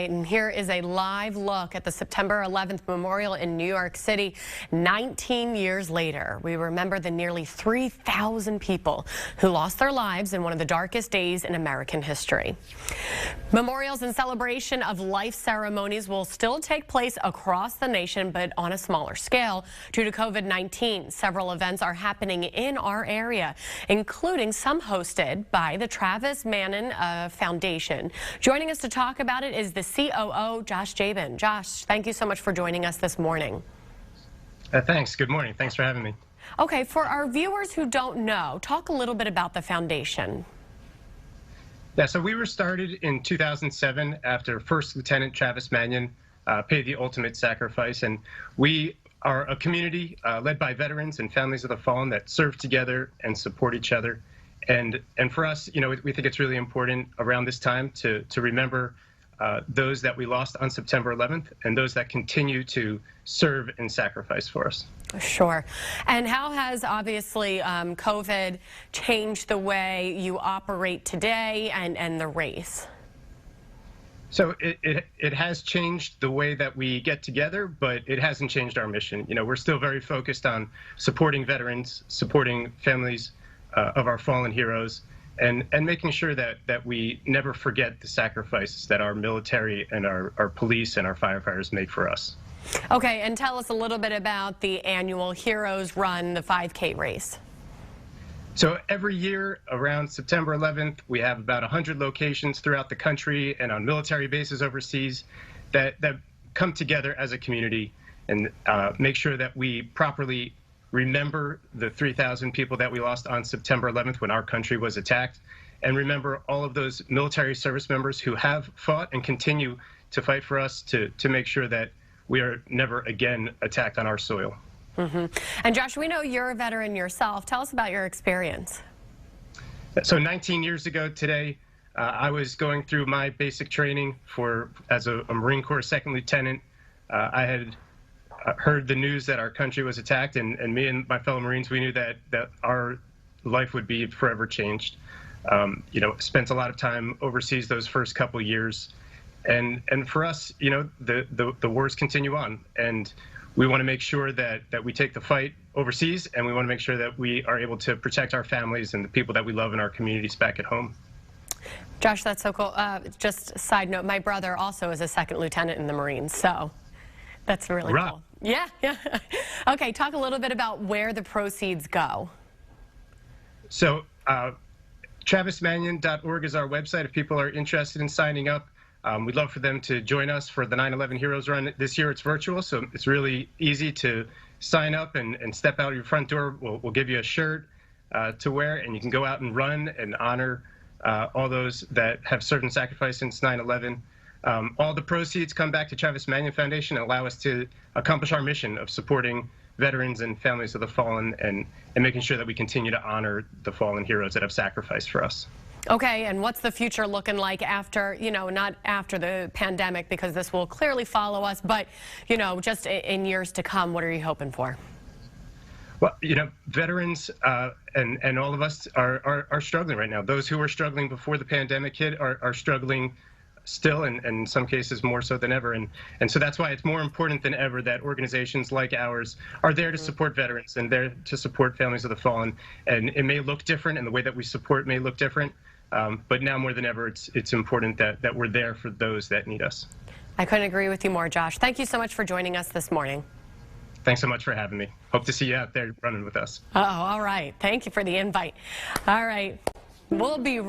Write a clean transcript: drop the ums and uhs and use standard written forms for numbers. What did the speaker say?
right, and here is a live look at the September 11th memorial in New York City. 19 years later, we remember the nearly 3,000 people who lost their lives in one of the darkest days in American history. Memorials and celebration of life ceremonies will still take place across the nation, but on a smaller scale due to COVID-19. Several events are happening in our area, including some hosted by the Manion Foundation. Joining us to talk about it is the COO, Jabin. Josh, thank you so much for joining us this morning. Thanks. Good morning. Thanks for having me. Okay, for our viewers who don't know, talk a little bit about the foundation. Yeah, so we were started in 2007 after First Lieutenant Travis Manion paid the ultimate sacrifice, and we are a community led by veterans and families of the fallen that serve together and support each other. And for us, you know, we think it's really important around this time to remember those that we lost on September 11th and those that continue to serve and sacrifice for us. Sure. And how has obviously COVID changed the way you operate today and the race? So it has changed the way that we get together, but it hasn't changed our mission. You know, we're still very focused on supporting veterans, supporting families of our fallen heroes, and making sure that we never forget the sacrifices that our military and our police and our firefighters make for us. Okay, and tell us a little bit about the annual Heroes Run, the 5K race. So every year around September 11th, we have about 100 locations throughout the country and on military bases overseas that come together as a community and make sure that we properly remember the 3,000 people that we lost on September 11th when our country was attacked, and remember all of those military service members who have fought and continue to fight for us to make sure that we are never again attacked on our soil. Mm-hmm. And Josh, we know you're a veteran yourself. Tell us about your experience. So 19 years ago today, I was going through my basic training as a Marine Corps second lieutenant. I had heard the news that our country was attacked, and me and my fellow Marines, we knew that our life would be forever changed. You know, spent a lot of time overseas those first couple years, and for us, you know, the wars continue on, and we want to make sure that we take the fight overseas, and we want to make sure that we are able to protect our families and the people that we love in our communities back at home. Josh, that's so cool. Just a side note, my brother also is a second lieutenant in the Marines, so that's really cool. Yeah. Okay, talk a little bit about where the proceeds go. So travismanion.org is our website if people are interested in signing up. We'd love for them to join us for the 9/11 Heroes Run. This year it's virtual, so it's really easy to sign up and step out of your front door. We'll give you a shirt to wear, and you can go out and run and honor all those that have served and sacrificed since 9/11. All the proceeds come back to Travis Manion Foundation and allow us to accomplish our mission of supporting veterans and families of the fallen and making sure that we continue to honor the fallen heroes that have sacrificed for us. Okay, and what's the future looking like after, you know, not after the pandemic, because this will clearly follow us, but, you know, just in years to come, what are you hoping for? Well, you know, veterans and all of us are struggling right now. Those who were struggling before the pandemic hit are struggling still, and in some cases more so than ever. And so that's why it's more important than ever that organizations like ours are there to support veterans and there to support families of the fallen. And it may look different, and the way that we support may look different, but now more than ever, it's important that we're there for those that need us. I couldn't agree with you more, Josh. Thank you so much for joining us this morning. Thanks so much for having me. Hope to see you out there running with us. Oh, all right. Thank you for the invite. All right. We'll be